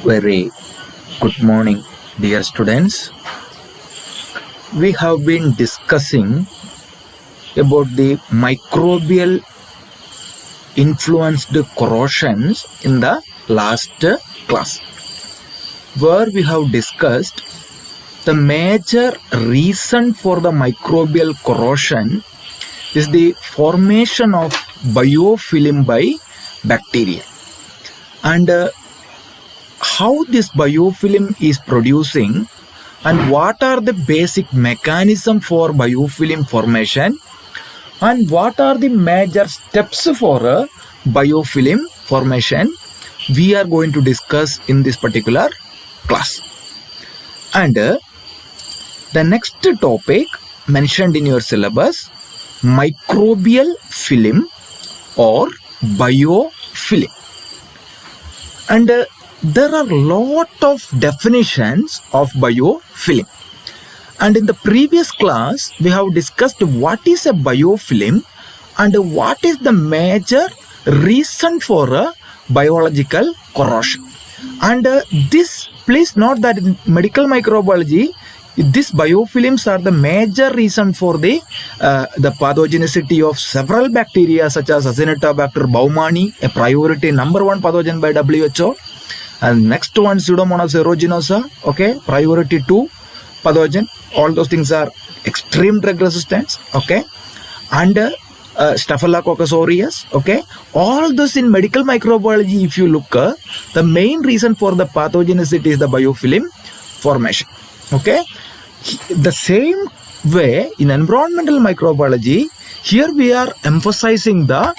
Very good morning, dear students. We have been discussing about the microbial influenced corrosions in the last class, where we have discussed the major reason for the microbial corrosion is the formation of biofilm by bacteria, and how this biofilm is producing and what are the basic mechanism for biofilm formation and what are the major steps for biofilm formation we are going to discuss in this particular class. And the next topic mentioned in your syllabus, microbial film or biofilm. And there are lot of definitions of biofilm, and in the previous class we have discussed what is a biofilm and what is the major reason for a biological corrosion. And this, please note that in medical microbiology these biofilms are the major reason for the pathogenicity of several bacteria such as Acinetobacter baumannii, a priority number 1 pathogen by WHO. And next one, Pseudomonas aeruginosa, okay, priority 2 pathogen. All those things are extreme drug resistance, okay. And Staphylococcus aureus, okay. All this in medical microbiology, if you look, the main reason for the pathogenicity is the biofilm formation, okay. The same way in environmental microbiology, here we are emphasizing the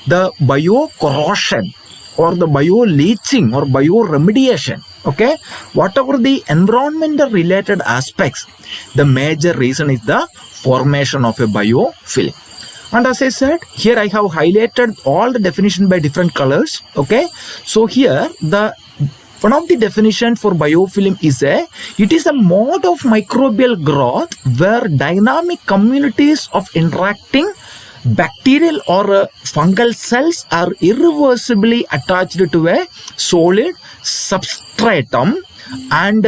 biocorrosion or the bio-leaching or bio-remediation, okay. Whatever the environmental related aspects, the major reason is the formation of a biofilm. And as I said, here I have highlighted all the definition by different colors, okay. So here one of the definition for biofilm is it is a mode of microbial growth where dynamic communities of interacting bacterial or fungal cells are irreversibly attached to a solid substratum and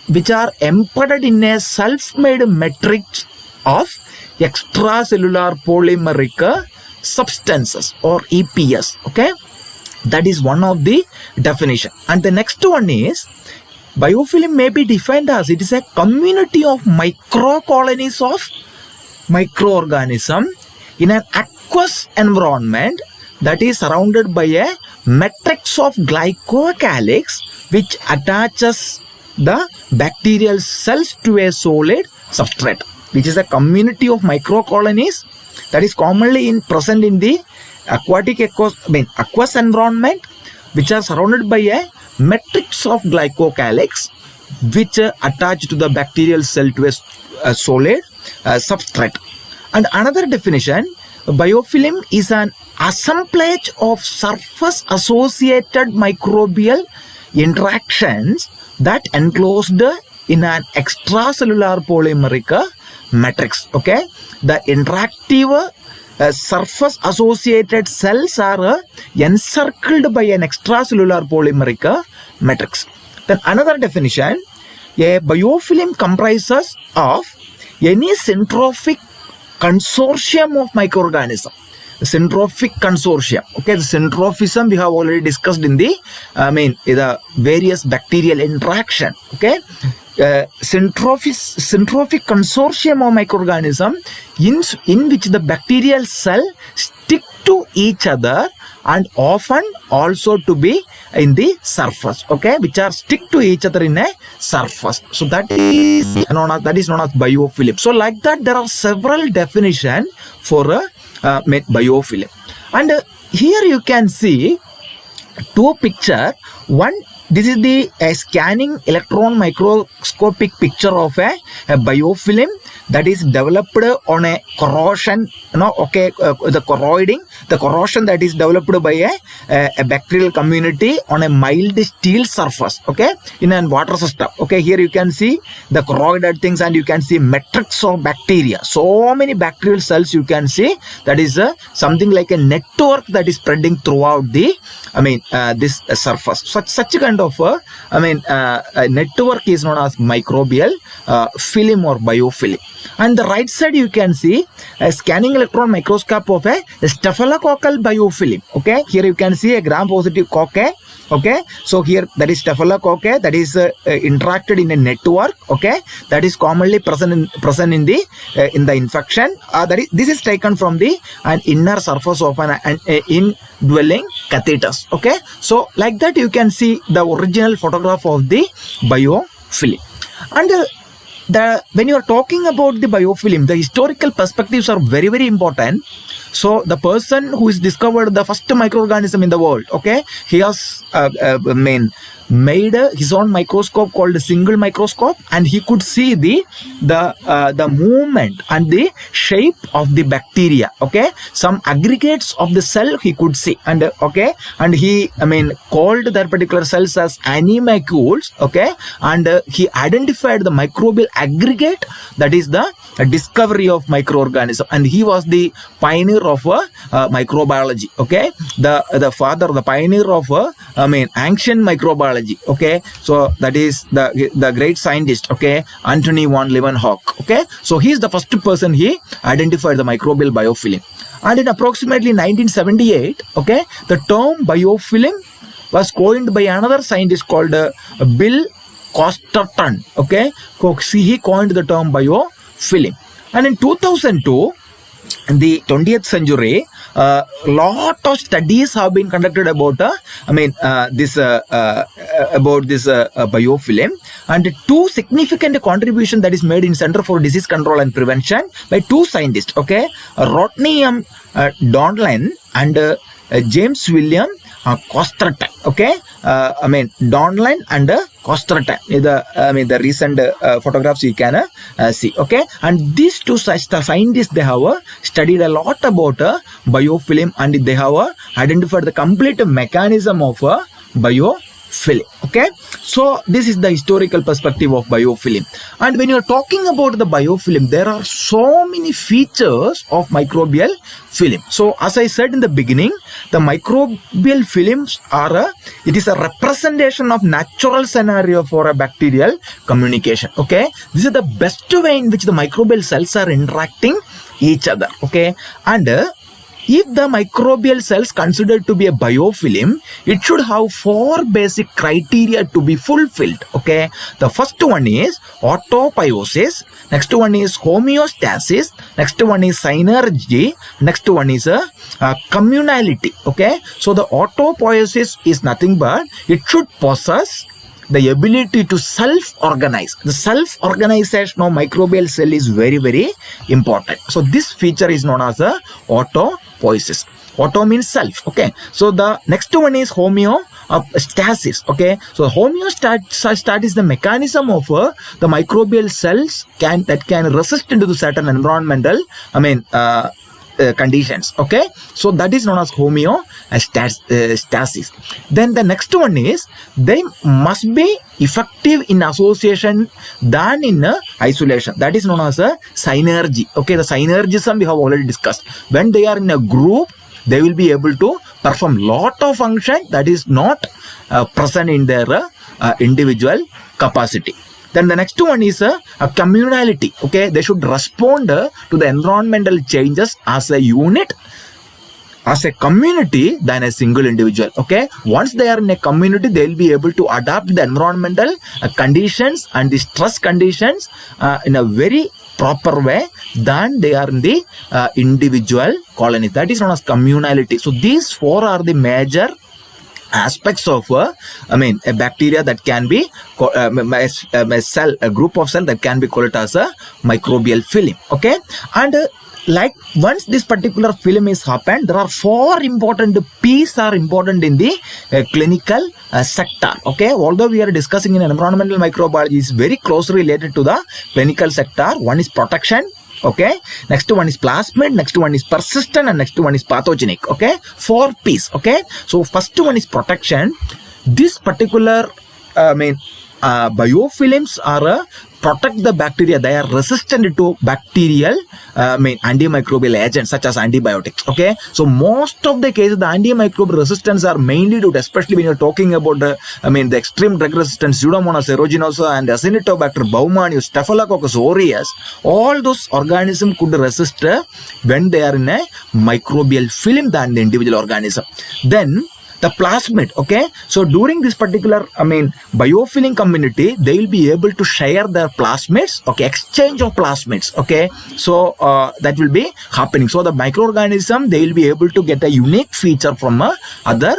which are embedded in a self-made matrix of extracellular polymeric substances or EPS, okay. That is one of the definition. And the next one is biofilm may be defined as it is a community of microcolonies of microorganisms in an aqueous environment that is surrounded by a matrix of glycocalyx which attaches the bacterial cells to a solid substrate, which is a community of microcolonies that is commonly present in the aqueous environment which are surrounded by a matrix of glycocalyx which attach to the bacterial cell to a solid substrate. And another definition, biofilm is an assemblage of surface associated microbial interactions that enclosed in an extracellular polymeric matrix, okay. The interactive surface associated cells are encircled by an extracellular polymeric matrix. Then another definition, a biofilm comprises of any syntrophic consortium of microorganisms. Syntrophic consortium, okay. The syntrophism we have already discussed in the various bacterial interaction, okay. Syntrophic consortium of microorganism in which the bacterial cell stick to each other and often also to be in the surface, okay, which are stick to each other in a surface. So that is known as biofilm. So like that there are several definitions for biofilm. And here you can see two picture. One, this is the scanning electron microscopic picture of a biofilm that is developed on a corrosion, the corrosion that is developed by a bacterial community on a mild steel surface, okay, in a water system, okay. Here you can see the corroded things and you can see matrix of bacteria, so many bacterial cells you can see. That is something like a network that is spreading throughout the this surface. Such kind kind of a network is known as microbial film or biofilm. And the right side you can see a scanning electron microscope of a staphylococcal biofilm. Okay, here you can see a gram-positive cocci. Okay, so here that is staphylococci that is interacted in a network. Okay, that is commonly present in the infection. This is taken from the inner surface of an indwelling catheters. Okay, so like that you can see the original photograph of the biofilm. And when you are talking about the biofilm, the historical perspectives are very, very important. So the person who has discovered the first microorganism in the world, okay, he has made his own microscope called a single microscope, and he could see the movement and the shape of the bacteria. Okay, some aggregates of the cell he could see, and and he called that particular cells as animalcules. Okay, and he identified the microbial aggregate, that is the discovery of microorganism, and he was the pioneer of microbiology. Okay, the father, the pioneer of ancient microbiology. Okay, so that is the great scientist, okay, Antony von Leeuwenhoek. Okay, so he is the first person he identified the microbial biofilm. And in approximately 1978, okay, the term biofilm was coined by another scientist called Bill Costerton. Okay, so he coined the term biofilm. And in 2002, in the 20th century, lot of studies have been conducted about this biofilm, and two significant contributions that is made in Center for Disease Control and Prevention by two scientists, okay, Rodney M. Donlan and James William Costerton. Okay, Donlan and Costerton. The recent photographs you can see. Okay, and these two scientists, they have studied a lot about biofilm, and they have identified the complete mechanism of biofilm. Okay, so this is the historical perspective of biofilm. And when you are talking about the biofilm, there are so many features of microbial film. So as I said in the beginning, the microbial films are it is a representation of natural scenario for a bacterial communication. Okay, this is the best way in which the microbial cells are interacting each other. Okay, and if the microbial cells considered to be a biofilm, it should have four basic criteria to be fulfilled. Okay, the first one is autopoiesis, next one is homeostasis, next one is synergy, next one is communality. Okay, so the autopoiesis is nothing but it should possess the ability to self-organize. The self-organization of microbial cell is very, very important. So this feature is known as a autopoiesis. Auto means self. Okay. So the next one is homeostasis. Okay. So homeostasis is the mechanism of the microbial cells that can resist into the certain environmental conditions. Okay, so that is known as homeostasis. Then the next one is they must be effective in association than in isolation. That is known as a synergy. Okay, the synergism we have already discussed. When they are in a group, they will be able to perform lot of function that is not present in their individual capacity. Then the next one is a communality. Okay, they should respond to the environmental changes as a unit, as a community, than a single individual. Okay, once they are in a community, they will be able to adapt the environmental conditions and the stress conditions in a very proper way than they are in the individual colonies. That is known as communality. So these four are the major aspects of a bacteria that can be a group of cell that can be called as a microbial film. Okay, and like once this particular film is happened, there are four important P's are important in the clinical sector. Okay, although we are discussing in environmental microbiology, is very closely related to the clinical sector. One is protection. Okay, next one is plasmid, next one is persistent, and next one is pathogenic. Okay, 4 P's. Okay, so first one is protection. This particular biofilms are protect the bacteria. They are resistant to bacterial antimicrobial agents such as antibiotics. Okay, so most of the cases the antimicrobial resistance are mainly due to, especially when you're talking about the extreme drug resistance, Pseudomonas aeruginosa and Acinetobacter baumannii, Staphylococcus aureus, all those organisms could resist when they are in a microbial film than the individual organism. Then the plasmid, okay, so during this particular biofilm community, they will be able to share their plasmids, okay, exchange of plasmids, okay, so that will be happening. So the microorganism, they will be able to get a unique feature from other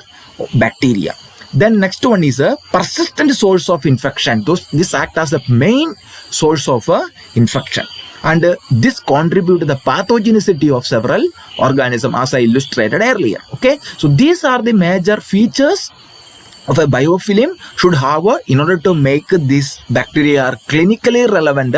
bacteria. Then next one is a persistent source of infection. This act as the main source of infection, and this contribute to the pathogenicity of several organisms, as I illustrated earlier. Okay, so these are the major features of a biofilm should have in order to make this bacteria clinically relevant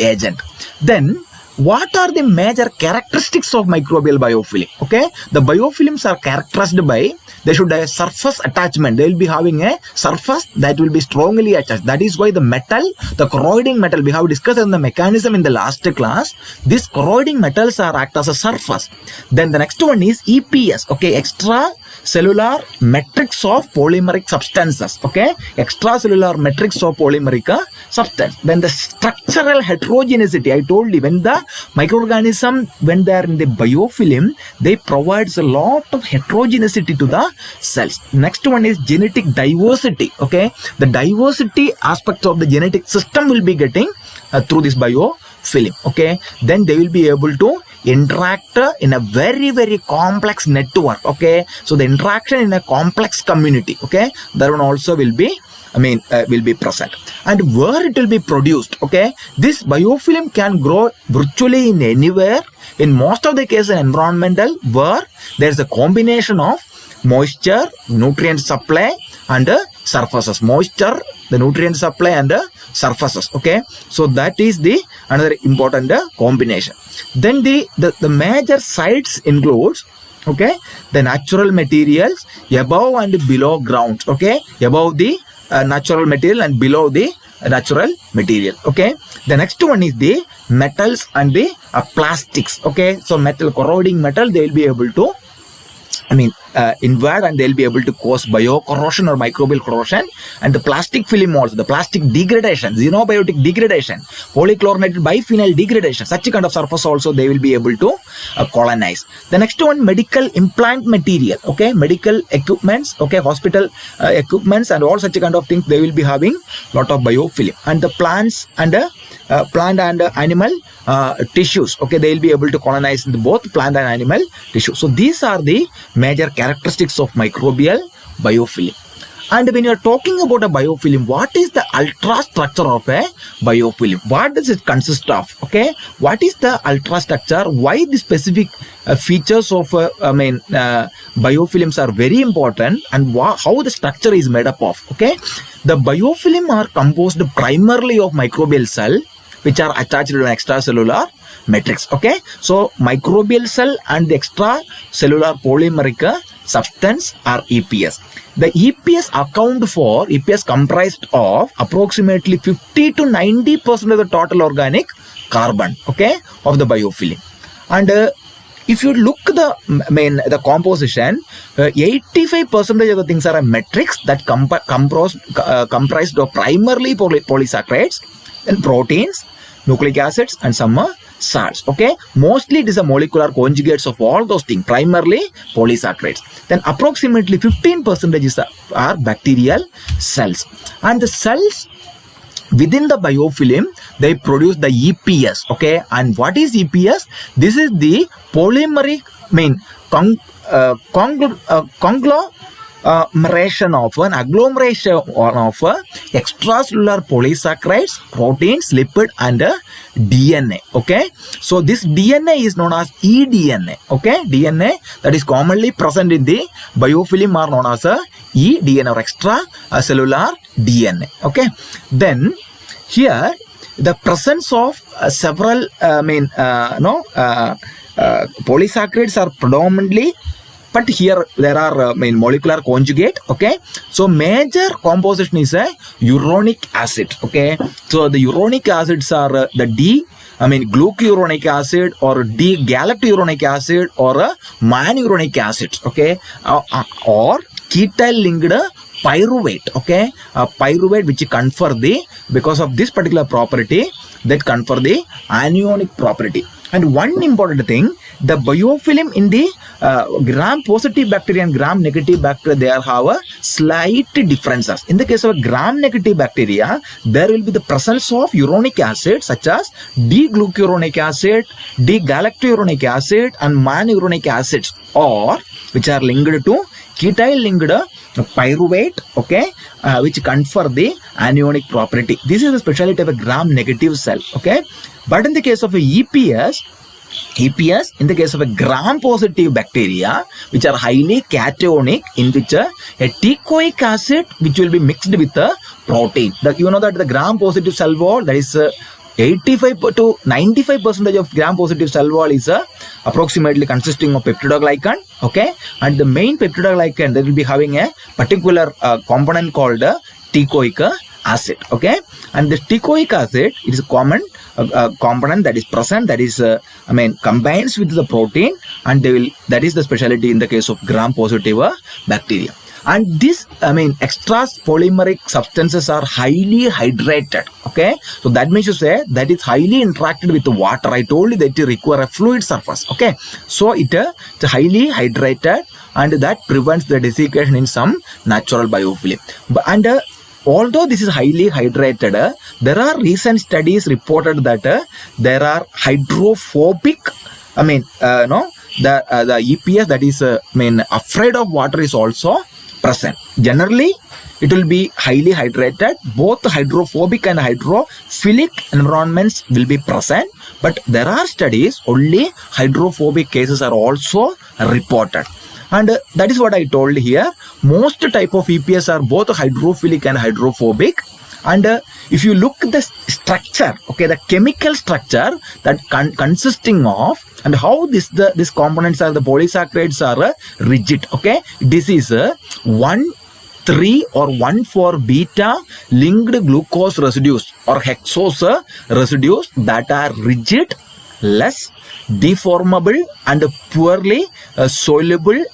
agent. Then what are the major characteristics of microbial biofilm? Okay, the biofilms are characterized by, they should have surface attachment. They will be having a surface that will be strongly attached. That is why the metal, the corroding metal, we have discussed in the mechanism in the last class. These corroding metals are act as a surface. Then the next one is EPS. Okay, extracellular matrix of polymeric substances. Okay, extracellular matrix of polymeric substance. Then the structural heterogeneity. I told you, when the microorganism, when they are in the biofilm, they provides a lot of heterogeneity to the cells. Next one is genetic diversity. Okay, the diversity aspects of the genetic system will be getting through this biofilm. Okay, then they will be able to interact in a very, very complex network. Okay, so the interaction in a complex community, okay, that one also will be will be present. And where it will be produced, okay, this biofilm can grow virtually in anywhere, in most of the cases environmental, where there is a combination of moisture, nutrient supply and surfaces. Moisture, the nutrient supply and surfaces. Okay, so that is the another important combination. Then the major sites includes, okay, the natural materials above and below ground. Okay, above the natural material and below the natural material. Okay, the next one is the metals and the plastics. Okay, so metal, corroding metal, they will be able to invade and they'll be able to cause biocorrosion or microbial corrosion. And the plastic film also, the plastic degradation, xenobiotic degradation, polychlorinated biphenyl degradation, such a kind of surface also they will be able to colonize. The next one, medical implant material, okay, medical equipments, okay, hospital equipments and all such a kind of things, they will be having lot of biofilm. And the plants and plant and animal tissues, okay, they will be able to colonize in both plant and animal tissue. So these are the major characteristics of microbial biofilm. And when you are talking about a biofilm, what is the ultrastructure of a biofilm? What does it consist of? Okay, what is the ultrastructure? Why the specific features of biofilms are very important, and how the structure is made up of? Okay, the biofilm are composed primarily of microbial cell, which are attached to an extracellular matrix. Okay, so microbial cell and the extracellular polymeric substance are EPS. The EPS comprised of approximately 50 to 90% of the total organic carbon, okay, of the biofilm. And if you look the composition, 85% of the things are a matrix that comprised of primarily polysaccharides, and proteins, nucleic acids and some salts. Okay, mostly it is a molecular conjugates of all those things, primarily polysaccharides. Then approximately 15% are bacterial cells, and the cells within the biofilm, they produce the EPS. Okay, and what is EPS? This is the polymeric agglomeration of extracellular polysaccharides, proteins, lipid and DNA. Okay, so this DNA is known as eDNA. Okay, DNA that is commonly present in the biofilm are known as eDNA or extracellular DNA. Okay, then here the presence of several polysaccharides are predominantly but here there are molecular conjugate. Okay, so major composition is a uronic acid. Okay, so the uronic acids are the glucuronic acid or D-galacturonic acid or manuronic acid. Okay, or ketyl linked pyruvate. Okay, pyruvate which confer because of this particular property that confer the anionic property. And one important thing, the biofilm in the gram-positive bacteria and gram-negative bacteria, they have a slight differences. In the case of a gram-negative bacteria, there will be the presence of uronic acid such as D-glucuronic acid, D-galacturonic acid and manuronic acids, or which are linked to ketyl-linked pyruvate, okay, which confer the anionic property. This is the specialty of a gram-negative cell, okay. But in the case of a EPS, in the case of a gram-positive bacteria, which are highly cationic, in which a teichoic acid which will be mixed with a protein. You know that the gram-positive cell wall, that is 85 to 95% of gram-positive cell wall is approximately consisting of peptidoglycan, okay, and the main peptidoglycan, they will be having a particular component called teichoic acid, okay, and the teichoic acid is a common component that is present, that is combines with the protein, and they will, that is the specialty in the case of gram-positive bacteria. And this extra polymeric substances are highly hydrated, okay, so that means to say that is highly interacted with the water. I told you that it require a fluid surface, okay, so it's highly hydrated, and that prevents the desiccation in some natural biofilm. And although this is highly hydrated, there are recent studies reported that there are hydrophobic, the EPS that is afraid of water is also present. Generally, it will be highly hydrated. Both hydrophobic and hydrophilic environments will be present, but there are studies only hydrophobic cases are also reported. And that is what I told here. Most type of EPS are both hydrophilic and hydrophobic. And if you look at the structure, okay, the chemical structure that consisting of, and how these components are, the polysaccharides are rigid, okay. This is 1,3 or 1,4 beta linked glucose residues or hexose residues that are rigid, less deformable and poorly soluble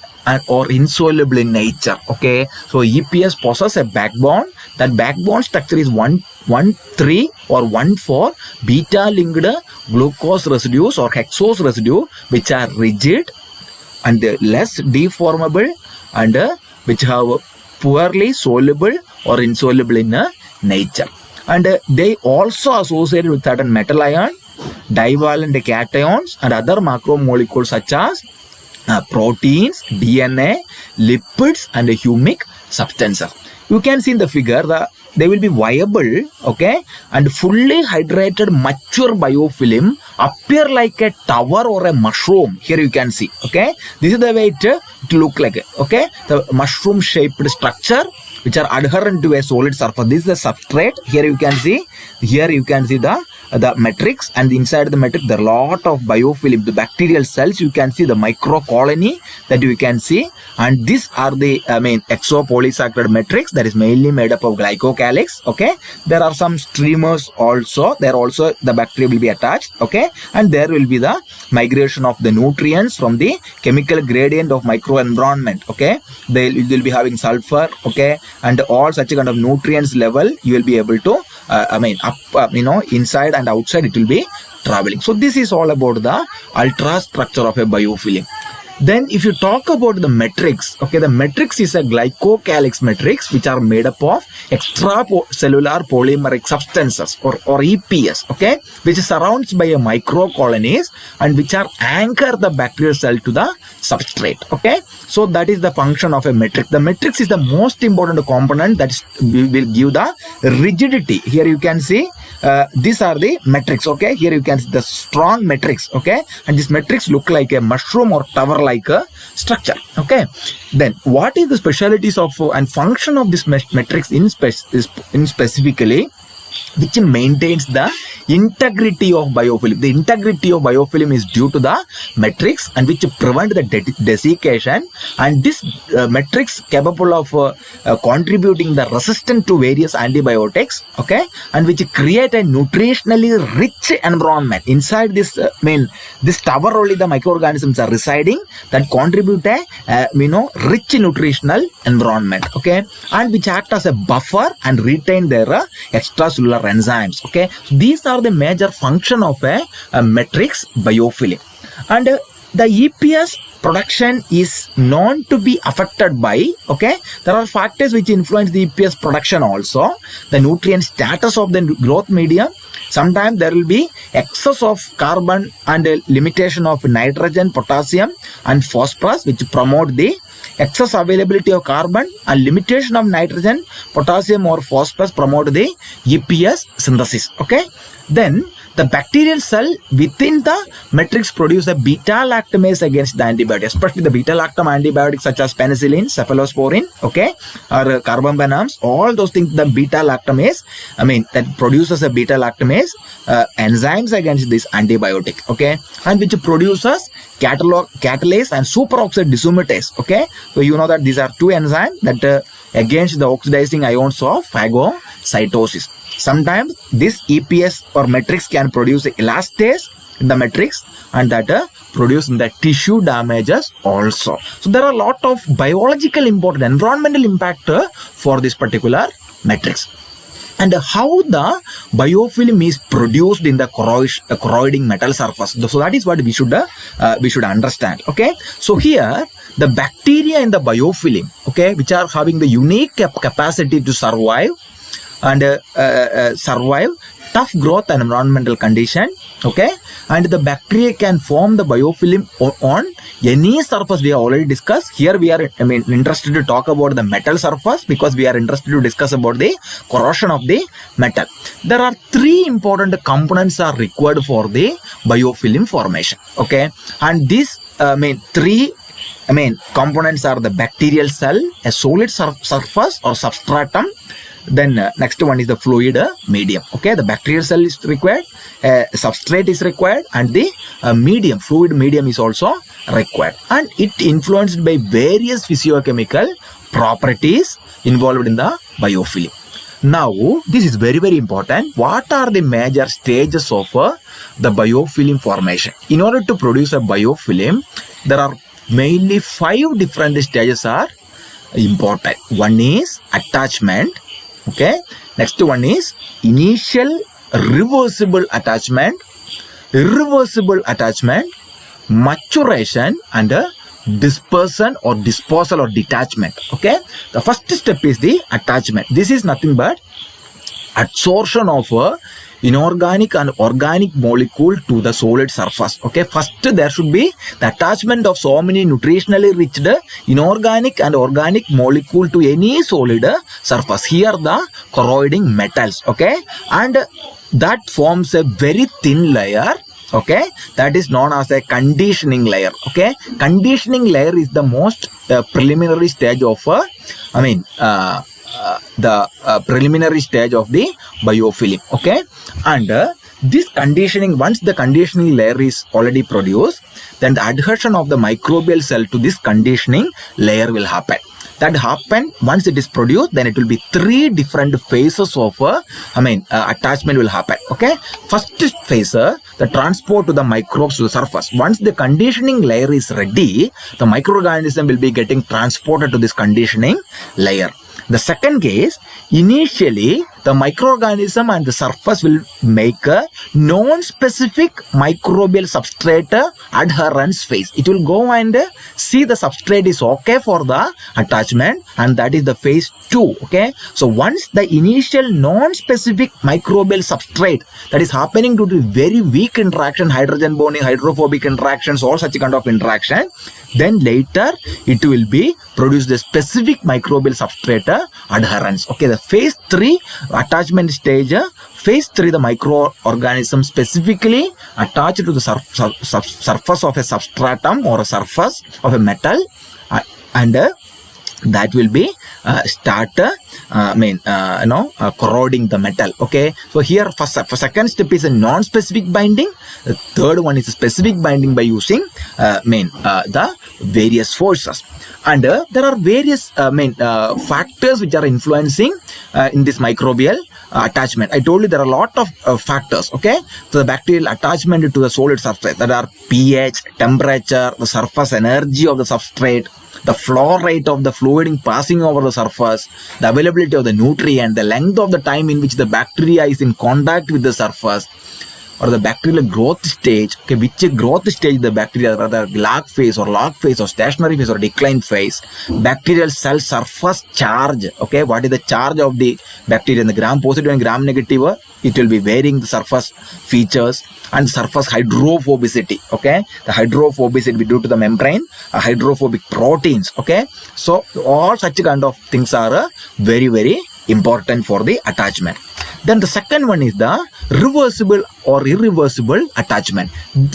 or insoluble in nature, okay. So EPS possesses a backbone. That backbone structure is 1,3 or 1,4 beta linked glucose residues or hexose residue, which are rigid and less deformable and which have poorly soluble or insoluble in nature. And they also associated with certain metal ion, divalent cations and other macromolecules such as proteins, DNA, lipids and humic substances. You can see in the figure that they will be viable, okay, and fully hydrated mature biofilm appear like a tower or a mushroom. Here you can see, okay, this is the way it look like, okay, the mushroom shaped structure which are adherent to a solid surface. This is the substrate. Here you can see the matrix, and inside the matrix there are a lot of biofilm, the bacterial cells. You can see the microcolony that you can see, and these are the exopolysaccharide matrix that is mainly made up of glycocalyx, okay. There are some streamers also, there also the bacteria will be attached, okay, and there will be the migration of the nutrients from the chemical gradient of microenvironment, okay. They will be having sulfur, okay, and all such kind of nutrients level you will be able to inside and outside it will be traveling. So this is all about the ultrastructure of a biofilm. Then if you talk about the matrix, okay, the matrix is a glycocalyx matrix which are made up of extracellular polymeric substances or EPS, okay, which is surrounded by a microcolonies and which are anchor the bacterial cell to the substrate, okay. So that is the function of a matrix. The matrix is the most important component that will give the rigidity. Here you can see these are the matrix, okay. Here you can see the strong matrix, okay, and this matrix look like a mushroom or tower like a structure, okay. Then what is the specialities of and function of this matrix in specifically, which maintains the integrity of biofilm. The integrity of biofilm is due to the matrix and which prevent the desiccation, and this matrix capable of contributing the resistance to various antibiotics, okay, and which create a nutritionally rich environment. Inside this this tower only the microorganisms are residing that contribute a rich nutritional environment, okay, and which act as a buffer and retain their extracellular enzymes, okay. So these are the major function of a matrix biofilm. And the EPS production is known to be affected by, okay, there are factors which influence the EPS production also. The nutrient status of the growth medium. Sometimes there will be excess of carbon and limitation of nitrogen, potassium and phosphorus, which promote the excess availability of carbon, and limitation of nitrogen, potassium or phosphorus promote the EPS synthesis, okay. Then the bacterial cell within the matrix produce a beta-lactamase against the antibiotic, especially the beta-lactam antibiotics such as penicillin, cephalosporin, okay, or carbamazepine, all those things, the beta-lactamase, that produces a beta-lactamase enzymes against this antibiotic, okay, and which produces catalase and superoxide dismutase, okay. So you know that these are two enzymes that against the oxidizing ions of phagocytosis. Sometimes this EPS or matrix can produce elastase in the matrix, and that produce in the tissue damages also. So there are a lot of biological important environmental impact for this particular matrix. And how the biofilm is produced in the corroding metal surface. So that is what we should understand. Okay. So here the bacteria in the biofilm, okay, which are having the unique capacity to survive and survive tough growth and environmental condition, okay, and the bacteria can form the biofilm on any surface. We have already discussed. Here we are interested to talk about the metal surface because we are interested to discuss about the corrosion of the metal. There are three important components are required for the biofilm formation, okay, and these three components are the bacterial cell, a solid surface or substratum. Then next one is the fluid medium. Okay, the bacterial cell is required, substrate is required, and the fluid medium is also required. And it influenced by various physiochemical properties involved in the biofilm. Now, this is very, very important. What are the major stages of the biofilm formation? In order to produce a biofilm, there are mainly 5 different stages are important. One is attachment. Okay, next one is initial reversible attachment, irreversible attachment, maturation, and dispersion or disposal or detachment. Okay, the first step is the attachment. This is nothing but adsorption of inorganic and organic molecule to the solid surface. Okay, first there should be the attachment of so many nutritionally rich inorganic and organic molecule to any solid surface. Here the corroding metals, okay, and that forms a very thin layer. Okay, that is known as a conditioning layer. Okay, conditioning layer is the most preliminary stage of preliminary stage of the biofilm. Okay, and this conditioning, once the conditioning layer is already produced, then the adhesion of the microbial cell to this conditioning layer will happen. That happen once it is produced, then it will be 3 different phases of attachment will happen. Okay, first phase, the transport to the microbes to the surface. Once the conditioning layer is ready, the microorganism will be getting transported to this conditioning layer. The second case, initially the microorganism and the surface will make a non-specific microbial substrate adherence phase. It will go and see the substrate is okay for the attachment, and that is the phase 2. Okay, so once the initial non-specific microbial substrate that is happening due to very weak interaction, hydrogen bonding, hydrophobic interactions, all such kind of interaction, then later it will be produce the specific microbial substrate adherence. Okay, the phase 3 attachment stage, phase 3 the microorganism specifically attached to the surface of a substratum or a surface of a metal, and that will be start corroding the metal. Okay, so here for second step is a non-specific binding. The third one is a specific binding by using the various forces. And there are various factors which are influencing in this microbial attachment. I told you there are a lot of factors. Okay, so the bacterial attachment to the solid substrate, that are pH, temperature, the surface energy of the substrate, the flow rate of the fluid passing over the surface, the availability of the nutrient, the length of the time in which the bacteria is in contact with the surface, or the bacterial growth stage. Okay, which growth stage the bacteria, whether log phase or stationary phase or decline phase. Bacterial cell surface charge. Okay, what is the charge of the bacteria in the gram positive and gram negative? It will be varying the surface features and surface hydrophobicity. Okay, the hydrophobicity will be due to the membrane, hydrophobic proteins. Okay, so all such kind of things are very, very important for the attachment. Then the second one is the reversible or irreversible attachment.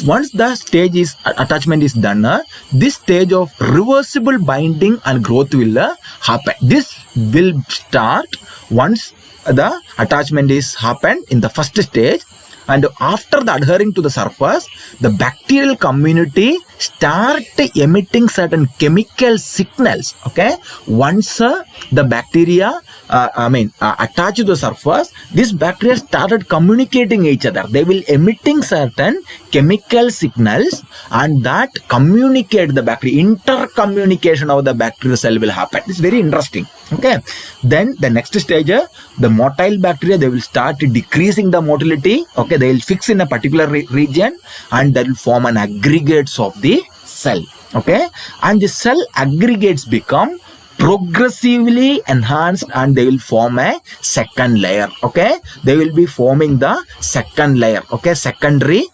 Once the stage is attachment is done, this stage of reversible binding and growth will happen. This will start once the attachment is happened in the first stage, and after the adhering to the surface, the bacterial community start emitting certain chemical signals. Okay, once the bacteria attached to the surface, this bacteria started communicating each other. They will emitting certain chemical signals, and that communicate the bacteria. Intercommunication of the bacterial cell will happen. It's very interesting. Okay, then the next stage, the motile bacteria, they will start decreasing the motility. Okay, they will fix in a particular region, and that will form an aggregates of the cell. Okay, and the cell aggregates become progressively enhanced, and they will form a second layer. Okay, they will be forming the second layer. Okay, secondary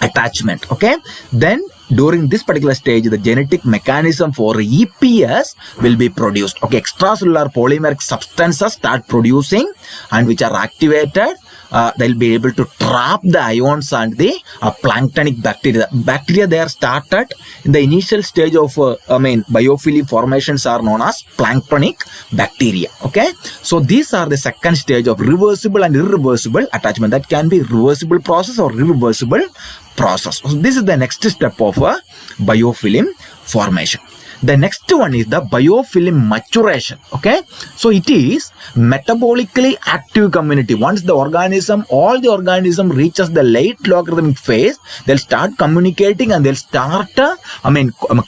attachment. Okay, then during this particular stage, the genetic mechanism for EPS will be produced. Okay, extracellular polymeric substances start producing, and which are activated. They'll be able to trap the ions and the planktonic bacteria. Bacteria, they are started in the initial stage of biofilm formations are known as planktonic bacteria. Okay, so these are the second stage of reversible and irreversible attachment. That can be reversible process or irreversible process. So this is the next step of biofilm formation. The next one is the biofilm maturation. Okay, so it is metabolically active community. Once the organism, all the organism reaches the late logarithmic phase, they'll start communicating, and they'll start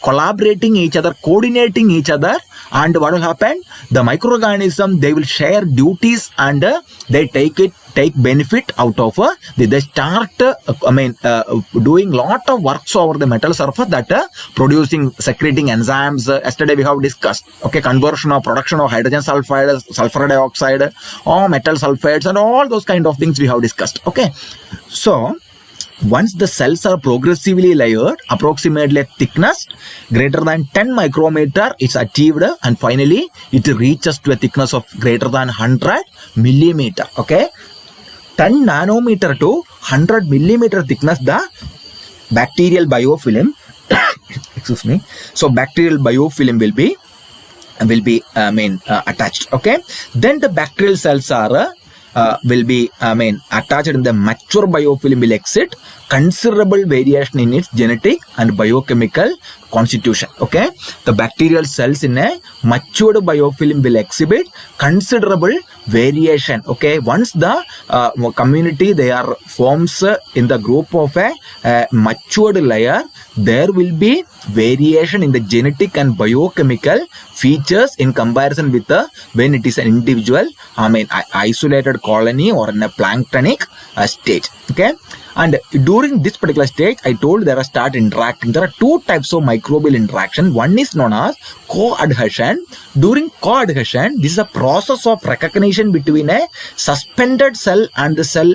collaborating each other, coordinating each other. And what will happen? The microorganism, they will share duties, and they take benefit out of they start doing lot of works over the metal surface, that producing, secreting enzymes. Yesterday we have discussed. Okay, conversion or production of hydrogen sulfide, sulfur dioxide, or metal sulfates, and all those kind of things we have discussed. Okay, so once the cells are progressively layered, approximately a thickness greater than 10 micrometer is achieved, and finally it reaches to a thickness of greater than 100 millimeter. Okay, 10 nanometer to 100 millimeter thickness, the bacterial biofilm excuse me. So bacterial biofilm will be attached. Okay, then the bacterial cells are will be attached, in the mature biofilm will exhibit considerable variation in its genetic and biochemical constitution. Okay, the bacterial cells in a matured biofilm will exhibit considerable variation. Okay, once the community they are forms in the group of a matured layer, there will be variation in the genetic and biochemical features in comparison with when it is an individual isolated colony or in a planktonic stage. Okay, and during this particular stage, I told there are start interacting. There are two types of microbial interaction. One is known as co-adhesion. During co-adhesion, this is a process of recognition between a suspended cell and the cell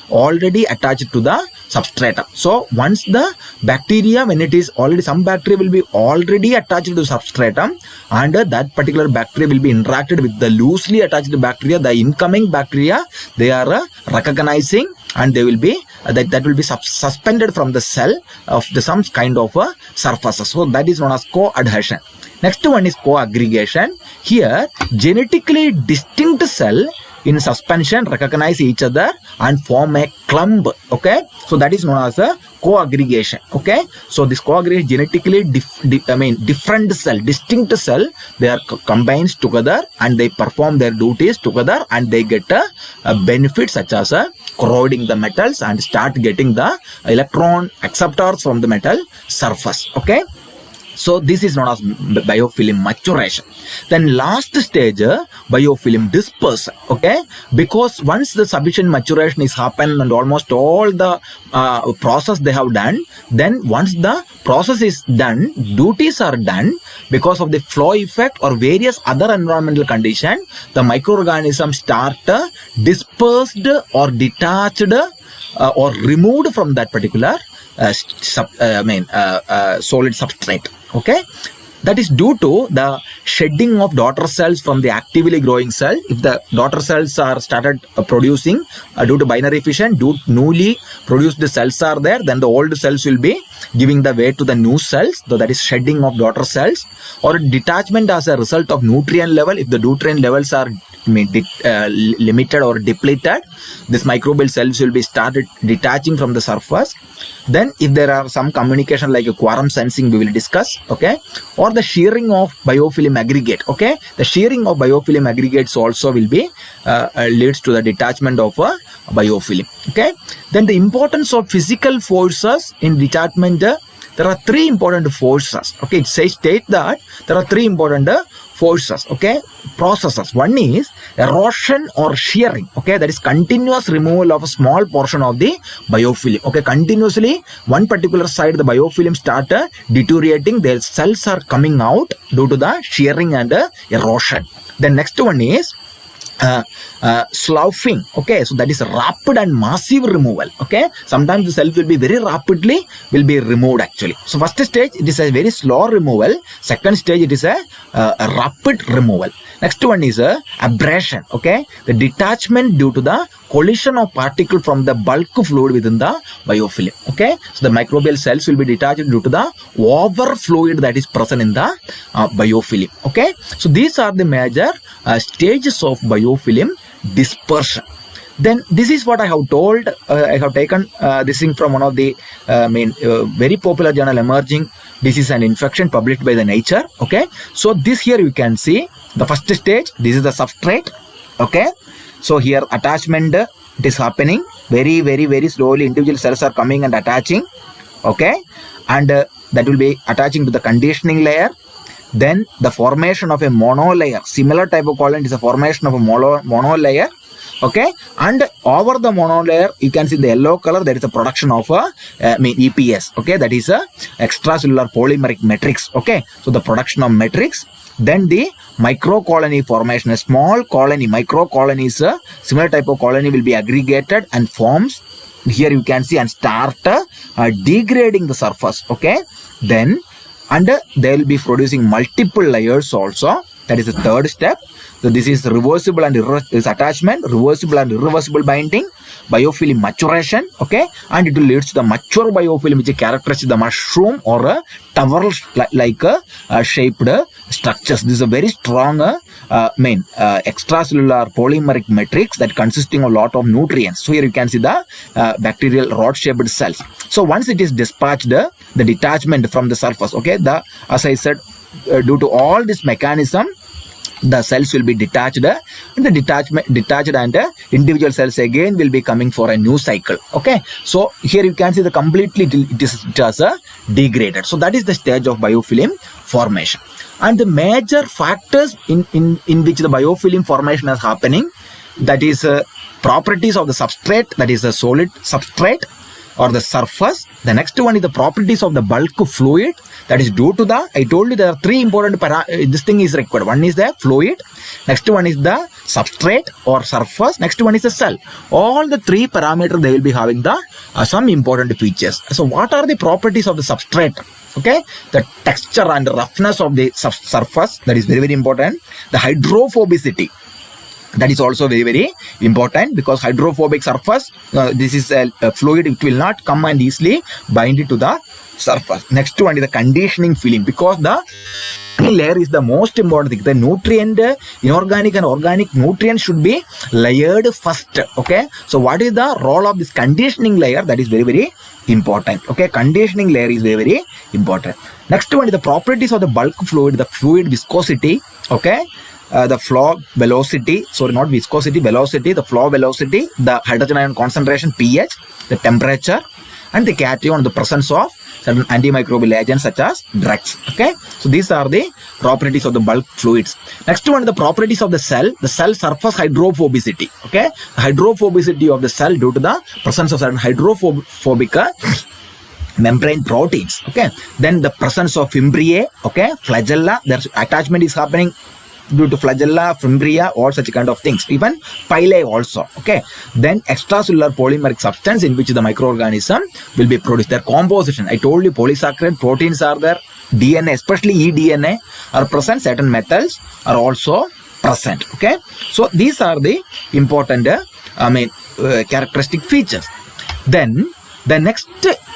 already attached to the substratum. So once the bacteria, when it is already, some bacteria will be already attached to the substratum, and that particular bacteria will be interacted with the loosely attached bacteria. The incoming bacteria, they are recognizing, and they will be that will be suspended from the cell of some kind of surfaces. So that is known as co-adhesion. Next one is co-aggregation. Here, genetically distinct cell in suspension recognize each other and form a clump. Okay, so that is known as a co-aggregation. Okay, so this co-aggregation genetically different cell, distinct cell, they are combined together and they perform their duties together and they get a benefit such as corroding the metals and start getting the electron acceptors from the metal surface. Okay, so this is known as biofilm maturation. Then last stage, biofilm dispersal. Okay, because once the sufficient maturation is happened and almost all the process they have done, then once the process is done, duties are done, because of the flow effect or various other environmental conditions, the microorganisms start dispersed or detached or removed from that particular solid substrate. Okay, that is due to the shedding of daughter cells from the actively growing cell. If the daughter cells are started producing due to binary fission, newly produced cells are there, then the old cells will be giving the way to the new cells. So that is shedding of daughter cells, or detachment as a result of nutrient level. If the nutrient levels are limited or depleted, this microbial cells will be started detaching from the surface. Then if there are some communication like a quorum sensing, we will discuss. Okay, or the shearing of biofilm aggregate. Okay, the shearing of biofilm aggregates also will be leads to the detachment of a biofilm. Okay, then the importance of physical forces in detachment. There are three important forces. Okay, it says state that there are three important forces. Okay, processes. One is erosion or shearing. Okay, that is continuous removal of a small portion of the biofilm. Okay, continuously one particular side the biofilm start deteriorating. Their cells are coming out due to the shearing and erosion. The next one is sloughing. Okay, so that is rapid and massive removal. Okay, sometimes the cells will be very rapidly will be removed actually. So first stage it is a very slow removal. Second stage it is a rapid removal. Next one is abrasion. Okay, the detachment due to the collision of particle from the bulk fluid within the biofilm. Okay, so the microbial cells will be detached due to the over fluid that is present in the biofilm. Okay, so these are the major stages of biofilm dispersion. Then this is what I have told. I have taken this thing from one of the very popular journal, Emerging Disease and Infection, published by the Nature. Okay, so this here you can see the first stage. This is the substrate. Okay, so here attachment it is happening very slowly. Individual cells are coming and attaching. Okay, and that will be attaching to the conditioning layer. Then the formation of a monolayer, similar type of colony is a formation of a monolayer. Okay, and over the monolayer you can see the yellow color, there is a production of a EPS. Okay, that is a extracellular polymeric matrix. Okay, so the production of matrix. Then the microcolony formation, a small colony, microcolonies, similar type of colony will be aggregated and forms. Here you can see and start degrading the surface. Okay, then and they will be producing multiple layers also. That is the third step. So this is reversible and attachment, reversible and irreversible binding, biofilm maturation. Okay, and it will lead to the mature biofilm, which characterizes the mushroom or a towel like shaped structures. This is a very strong extracellular polymeric matrix that consisting of a lot of nutrients. So here you can see the bacterial rod-shaped cells. So once it is dispatched, the detachment from the surface. Okay, as I said, due to all this mechanism, the cells will be detached, and the detached and individual cells again will be coming for a new cycle. Okay, so here you can see the completely it is just degraded. So that is the stage of biofilm formation. And the major factors in which the biofilm formation is happening, that is properties of the substrate, that is a solid substrate or the surface. The next one is the properties of the bulk fluid, that is due to the, I told you there are three important this thing is required. One is the fluid, next one is the substrate or surface, next one is the cell. All the three parameters, they will be having the some important features. So what are the properties of the substrate? Okay, the texture and roughness of the surface, that is very important. The hydrophobicity, That is also very, very important, because hydrophobic surface, this is a fluid, it will not come and easily bind it to the surface. Next one is the conditioning film, because the layer is the most important thing. The nutrient, inorganic and organic nutrients should be layered first. Okay, so what is the role of this conditioning layer? That is very, very important. Okay, conditioning layer is very, very important. Next one is the properties of the bulk fluid, the fluid viscosity. Okay, the flow velocity, sorry, not viscosity, velocity, the flow velocity, the hydrogen ion concentration, pH, the temperature, and the cation, the presence of certain antimicrobial agents such as drugs. Okay, so these are the properties of the bulk fluids. Next one is the properties of the cell surface hydrophobicity. Okay, hydrophobicity of the cell due to the presence of certain hydrophobic membrane proteins. Okay, then the presence of fimbriae, okay, flagella, their attachment is happening due to flagella, fimbria, all such kind of things, even pili also. Okay, then extracellular polymeric substance in which the microorganism will be produced. Their composition, I told you, polysaccharide proteins are there, DNA, especially eDNA are present, certain metals are also present. Okay, so these are the important characteristic features. Then the next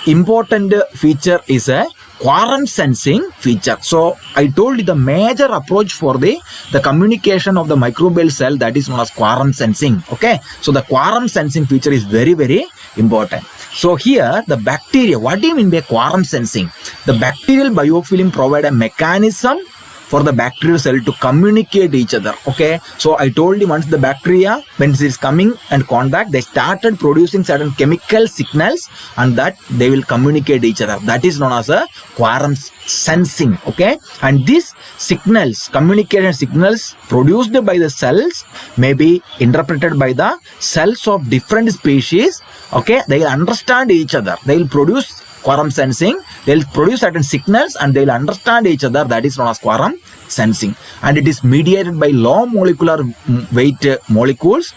important feature is a quorum sensing feature. So I told you the major approach for the communication of the microbial cell, that is known as quorum sensing. Okay, so the quorum sensing feature is very, very important. So here the bacteria, what do you mean by quorum sensing? The bacterial biofilm provide a mechanism for the bacterial cell to communicate each other. Okay, so I told you, once the bacteria, when it is coming and contact, they started producing certain chemical signals, and that they will communicate each other. That is known as a quorum sensing. Okay, and these signals, communication signals produced by the cells, may be interpreted by the cells of different species. Okay, they will understand each other, they will produce quorum sensing, they will produce certain signals and they will understand each other. That is known as quorum sensing, and it is mediated by low molecular weight molecules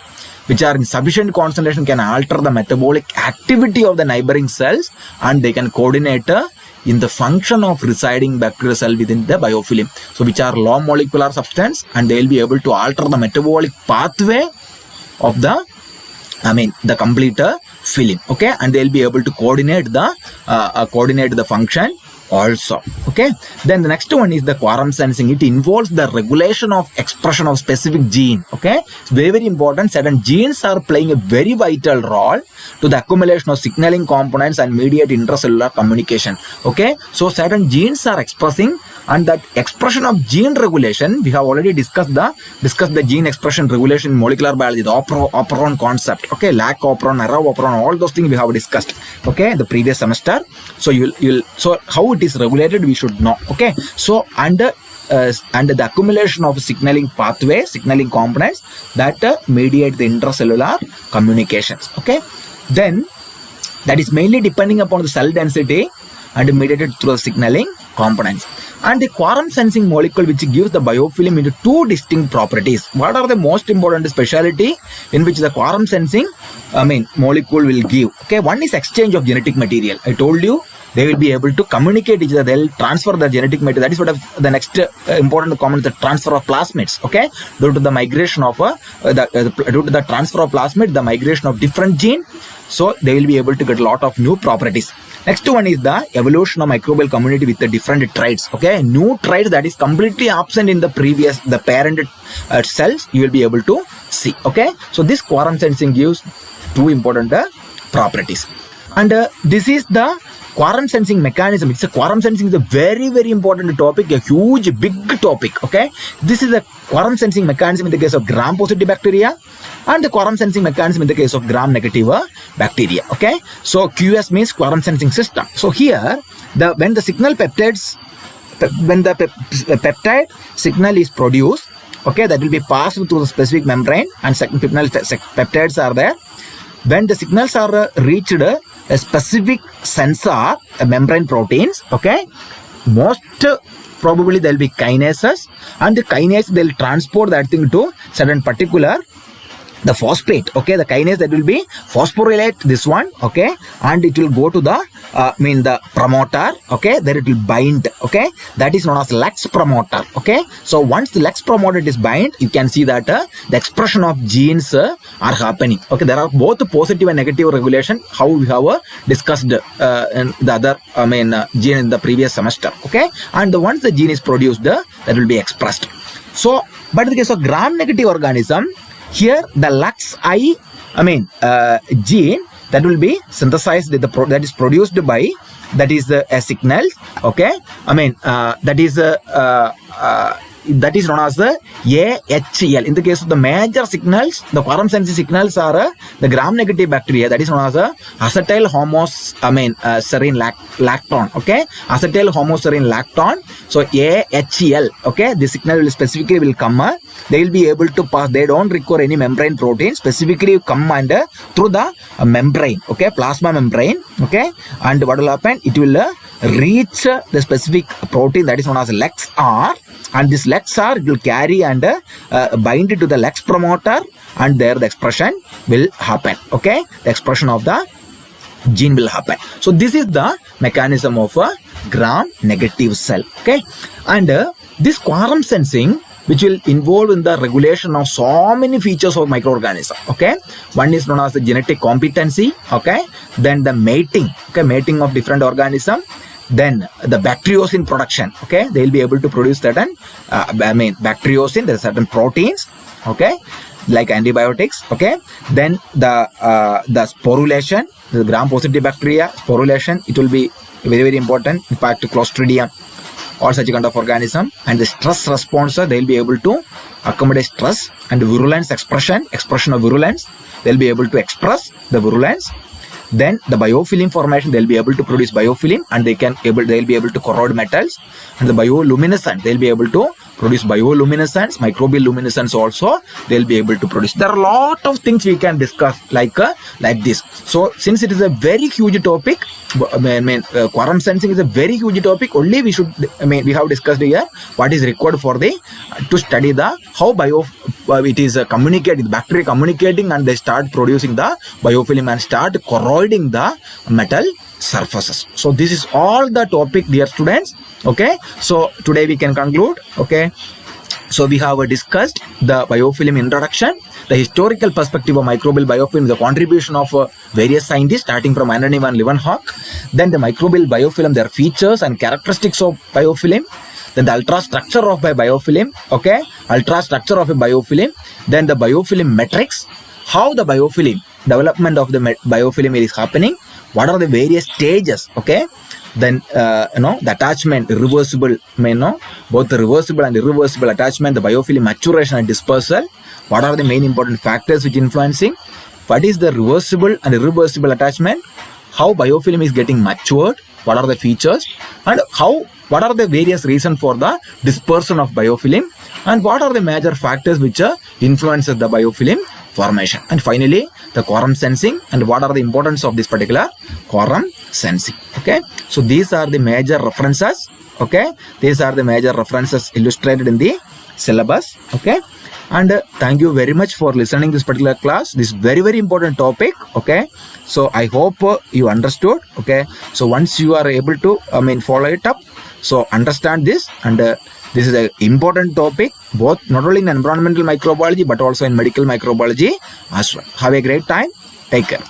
which are in sufficient concentration can alter the metabolic activity of the neighboring cells, and they can coordinate in the function of residing bacterial cell within the biofilm. So which are low molecular substance, and they will be able to alter the metabolic pathway of the complete film. Okay, and they'll be able to coordinate the function also. Okay, then the next one is the quorum sensing. It involves the regulation of expression of specific gene. Okay, it's very, very important. Certain genes are playing a very vital role to the accumulation of signaling components and mediate intracellular communication. Okay, so certain genes are expressing, and that expression of gene regulation, we have already discussed the gene expression regulation in molecular biology, the operon concept. Okay, lac operon, arrow operon, all those things we have discussed. Okay, the previous semester. So so how it is regulated, we should know. Okay, so under the accumulation of signaling pathway, signaling components that mediate the intracellular communications. Okay, then that is mainly depending upon the cell density and mediated through the signaling components. And the quorum sensing molecule which gives the biofilm into two distinct properties. What are the most important speciality in which the quorum sensing molecule will give? Okay, one is exchange of genetic material. I told you they will be able to communicate each other, they will transfer the genetic material. That is what the next important comment, the transfer of plasmids. Okay, due to the migration of due to the transfer of plasmid, the migration of different gene, so they will be able to get a lot of new properties. Next one is the evolution of microbial community with the different traits. Okay, new traits that is completely absent in the parent cells, you will be able to see. Okay, so this quorum sensing gives two important properties, and this is the quorum sensing mechanism. Quorum sensing is a very, very important topic, a huge, big topic. Okay, this is a quorum sensing mechanism in the case of gram-positive bacteria, and the quorum sensing mechanism in the case of gram-negative bacteria. Okay, so QS means quorum sensing system. So here, when the peptide signal is produced, okay, that will be passed through the specific membrane, and second peptides are there. When the signals are reached a specific sensor, membrane proteins, okay, most probably there will be kinases, and the kinase, they will transport that thing to certain particular the phosphate, okay, the kinase that will be phosphorylate this one, okay, and it will go to the the promoter, okay, there it will bind, okay, that is known as Lex promoter, okay. So once the Lex promoter is bind, you can see that the expression of genes are happening, okay. There are both positive and negative regulation, how we have discussed in the other gene in the previous semester, okay, and once the gene is produced, that will be expressed. So but in the case of gram negative organism, here the LuxI gene that will be synthesized, that is produced by, that is a signal, okay, that is known as the AHL. In the case of the major signals, the quorum sensing signals are the gram-negative bacteria, that is known as acetyl serine lactone, okay, acetyl serine lactone. So AHL, okay, the signal will specifically will come, they will be able to pass, they don't require any membrane protein, specifically come under through the membrane, okay, plasma membrane, okay, and what will happen, it will reach the specific protein that is known as LexR, and this LexR will carry and bind it to the Lex promoter, and there the expression will happen, okay, the expression of the gene will happen. So this is the mechanism of a gram negative cell, okay, and this quorum sensing, which will involve in the regulation of so many features of microorganism, okay. One is known as the genetic competency, okay, then the mating, okay, mating of different organism, then the bacteriocin production, okay, they will be able to produce certain bacteriocin, there are certain proteins, okay, like antibiotics, okay, then the sporulation, the gram positive bacteria sporulation, it will be very, very important, in fact Clostridium, all such kind of organism, and the stress response, they will be able to accommodate stress, and virulence expression of virulence, they will be able to express the virulence. Then the biofilm formation, they will be able to produce biofilm, and they will be able to corrode metals, and the bioluminescence, they will be able to produce bioluminescence, microbial luminescence also they will be able to produce. There are a lot of things we can discuss like this. So since it is a very huge topic, quorum sensing is a very huge topic, only we have discussed here what is required for the to study the how it is communicating, bacteria communicating, and they start producing the biofilm and start corroding the metal surfaces. So this is all the topic, dear students, okay. So today we can conclude, okay. So we have discussed the biofilm introduction, the historical perspective of microbial biofilm, the contribution of various scientists starting from Anthony van Leeuwenhoek, then the microbial biofilm, their features and characteristics of biofilm, then the ultrastructure of a biofilm, okay, ultrastructure of a biofilm, then the biofilm metrics, how the biofilm, development of the biofilm is happening, what are the various stages, okay, then the attachment, irreversible, both the reversible and irreversible attachment, the biofilm maturation and dispersal, what are the main important factors which influencing, what is the reversible and irreversible attachment, how biofilm is getting matured, what are the features, and what are the various reasons for the dispersion of biofilm, and what are the major factors which influence the biofilm formation, and finally the quorum sensing and what are the importance of this particular quorum sensing, okay. So these are the major references, okay, these are the major references illustrated in the syllabus, okay. And thank you very much for listening this particular class, this very, very important topic, okay. So I hope you understood, okay. So once you are able to follow it up, so understand this, and this is an important topic, both not only in environmental microbiology but also in medical microbiology as well. Have a great time. Take care.